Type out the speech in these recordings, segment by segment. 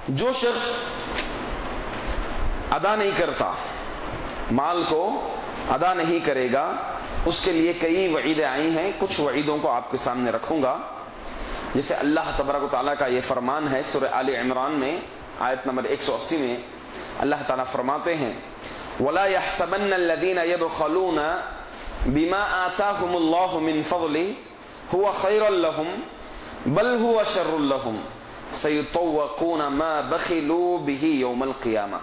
جو شخص ادا نہیں کرتا، مال کو ادا نہیں کرے گا، اس کے لیے کئی وعیدیں آئی ہیں. کچھ وعیدوں کو آپ کے سامنے رکھوں گا. جیسے اللہ تبارک و تعالیٰ کا یہ فرمان ہے سورہ آل عمران میں آیت نمبر 180 میں اللہ تعالیٰ فرماتے ہیں وَلَا يَحْسَبَنَّ الَّذِينَ يَبْخَلُونَ بِمَا آتَاهُمُ اللَّهُ مِنْ فَضْلِهِ هُوَ خَيْرٌ لَهُمْ بَلْ هُوَ شَرٌّ لَهُمْ سَيُطَوَّقُونَ مَا بَخِلُوا بِهِ يَوْمَ الْقِيَامَةِ.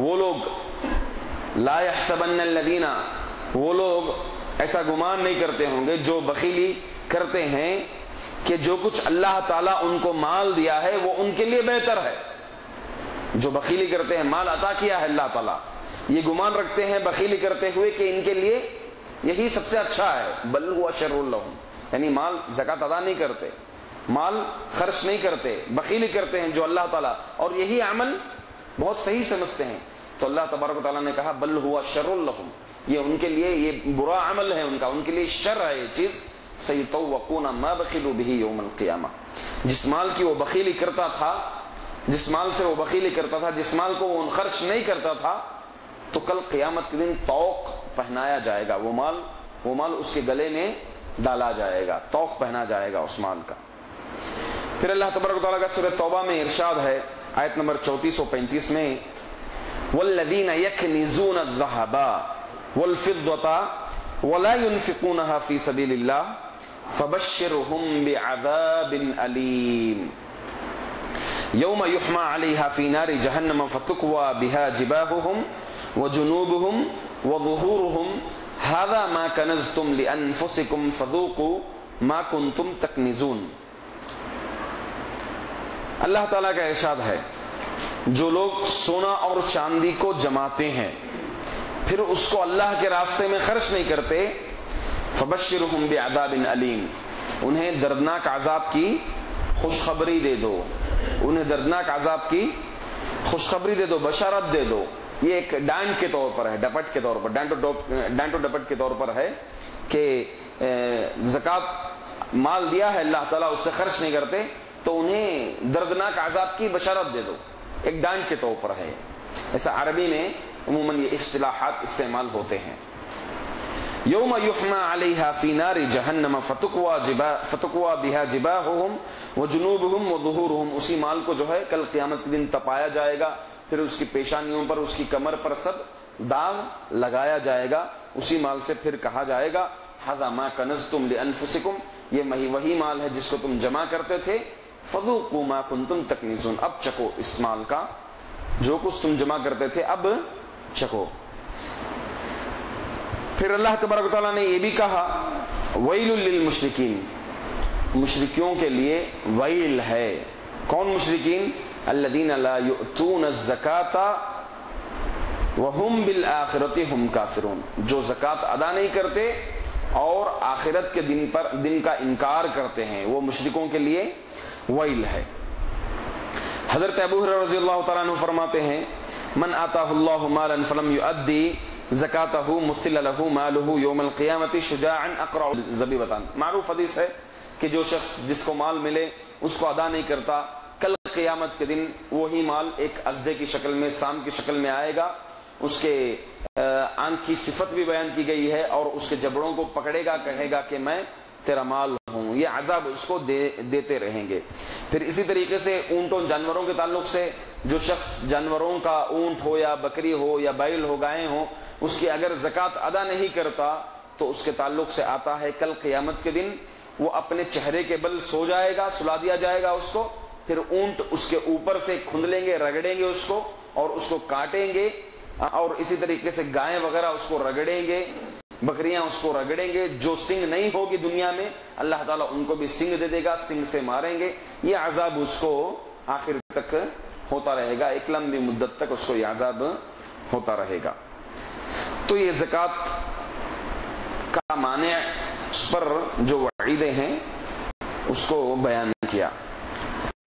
وہ لوگ لا يحسبن الذین، وہ لوگ ایسا گمان نہیں کرتے ہوں گے جو بخیلی کرتے ہیں کہ جو کچھ اللہ تعالیٰ ان کو مال دیا ہے وہ ان کے لیے بہتر ہے. جو بخیلی کرتے ہیں، مال عطا کیا ہے اللہ تعالیٰ، یہ گمان رکھتے ہیں بخیلی کرتے ہوئے کہ ان کے لیے یہی سب سے اچھا ہے. بل ہوا شر لہم، یعنی مال زکوٰۃ ادا نہیں کرتے، مال خرچ نہیں کرتے، بخیلی کرتے ہیں جو اللہ تعالیٰ، اور یہی عمل بہت صحیح سمجھتے ہیں. تو اللہ تبارک و تعالیٰ نے کہا بل ہوا شر لہم، یہ ان کے لیے یہ برا عمل ہے، ان کے لیے شر ہے یہ چیز. سیطوقون ما بخلوا به یوم القیامہ. جس مال کی وہ بخیلی کرتا تھا، جس مال سے وہ بخیلی کرتا تھا، جس مال کو وہ خرچ نہیں کرتا تھا، تو کل قیامت کے دن توق پہنایا جائے گا. وہ مال اس کے گلے میں ڈالا جائے گا، توق پہنا جائے گا اس مال کا. پھر اللہ تبارک و تعالیٰ کا سورہ توبہ میں ارشاد ہے آیت نمبر 34 و 35 میں والذین یکنزون الذہب والفضة ولا ينفقونها في سبيل الله فبشرهم بعذاب أليم يوم يحمى عليها في نار جهنم فتكوى بها جباههم وجنوبهم وظهورهم هذا ما كنزتم لأنفسكم فذوقوا ما كنتم تكنزون. اللہ تعالیٰ کا ارشاد ہے جو لوگ سونا اور چاندی کو جماتے ہیں پھر اس کو اللہ کے راستے میں خرچ نہیں کرتے، فبشرہم بعذاب علیم، انہیں دردناک عذاب کی خوشخبری دے دو، انہیں دردناک عذاب کی خوشخبری دے دو، بشارت دے دو. یہ ایک ڈانٹ کے طور پر ہے، ڈپٹ کے طور پر، ڈانٹ و ڈپٹ کے طور پر ہے کہ زکوٰۃ مال دیا ہے اللہ تعالیٰ، اس سے خرچ نہیں کرتے تو انہیں دردناک عذاب کی بشارت دے دو. ایک ڈانٹ کے طور پر ہے. ایسا عربی میں عموماً یہ اصطلاحات استعمال ہوتے ہیں. یوم یحمى علیہا فی نار جہنم فتکوى بها جباہہم وجنوبہم وظہورہم. اسی مال کو جو ہے کل قیامت کے دن تپایا جائے گا، پھر اس کی پیشانیوں پر، اس کی کمر پر سب داغ لگایا جائے گا. اسی مال سے پھر کہا جائے گا ھذا ما کنزتم لانفسکم، یہ وہی مال ہے جس کو تم جمع کرتے تھے. فذوقوا ما کنتم تکنزون، اب چکو اس مال کا، جو کچھ تم جمع کرتے تھے اب چکو. پھر اللہ تبارک و تعالیٰ نے یہ بھی کہا ویل للمشرکین، مشرکیوں کے لیے ویل ہے. کون مشرکین؟ الذین لا یؤتون الزکاۃ وہم بالآخرۃ ہم کافرون، جو زکوٰۃ ادا نہیں کرتے اور آخرت کے دن کا انکار کرتے ہیں، وہ مشرکوں کے لیے ویل ہے. حضرت ابو ہریرہ رضی اللہ تعالیٰ عنہ فرماتے ہیں من آتاہ اللہ مالا فلم یؤدی زکاتہ مثل لہ مالہ یوم القیامت شجاعا اقرع زبیبۃ. معروف حدیث ہے کہ جو شخص جس کو مال ملے اس کو ادا نہیں کرتا، کل قیامت کے دن وہی مال ایک اژدھے کی شکل میں، سام کی شکل میں آئے گا. اس کے آنکھ کی صفت بھی بیان کی گئی ہے اور اس کے جبڑوں کو پکڑے گا، کہے گا کہ میں تیرا مال ہوں. یہ عذاب اس کو دیتے رہیں گے. پھر اسی طریقے سے اونٹوں جانوروں کے تعلق سے جو شخص جانوروں کا اونٹ ہو یا بکری ہو یا بیل ہو، گائیں ہو، اس کی اگر زکوٰۃ ادا نہیں کرتا تو اس کے تعلق سے آتا ہے کل قیامت کے دن وہ اپنے چہرے کے بل سو جائے گا، سلا دیا جائے گا اس کو. پھر اونٹ اس کے اوپر سے کھندلیں گے، رگڑیں گے اس کو اور اس کو کاٹیں گے، اور اسی طریقے سے گائیں وغیرہ اس کو رگڑیں گے، بکریاں اس کو رگڑیں گے. جو سنگ نہیں ہوگی دنیا میں اللہ تعالیٰ ان کو بھی سنگ دے دے گا، سنگ سے ماریں گے. یہ عذاب اس کو آخر تک ہوتا رہے گا، ایک لمبی مدت تک اس کو یہ عذاب ہوتا رہے گا. تو یہ زکوٰۃ کا مانع، اس پر جو وعیدیں ہیں اس کو بیان کیا.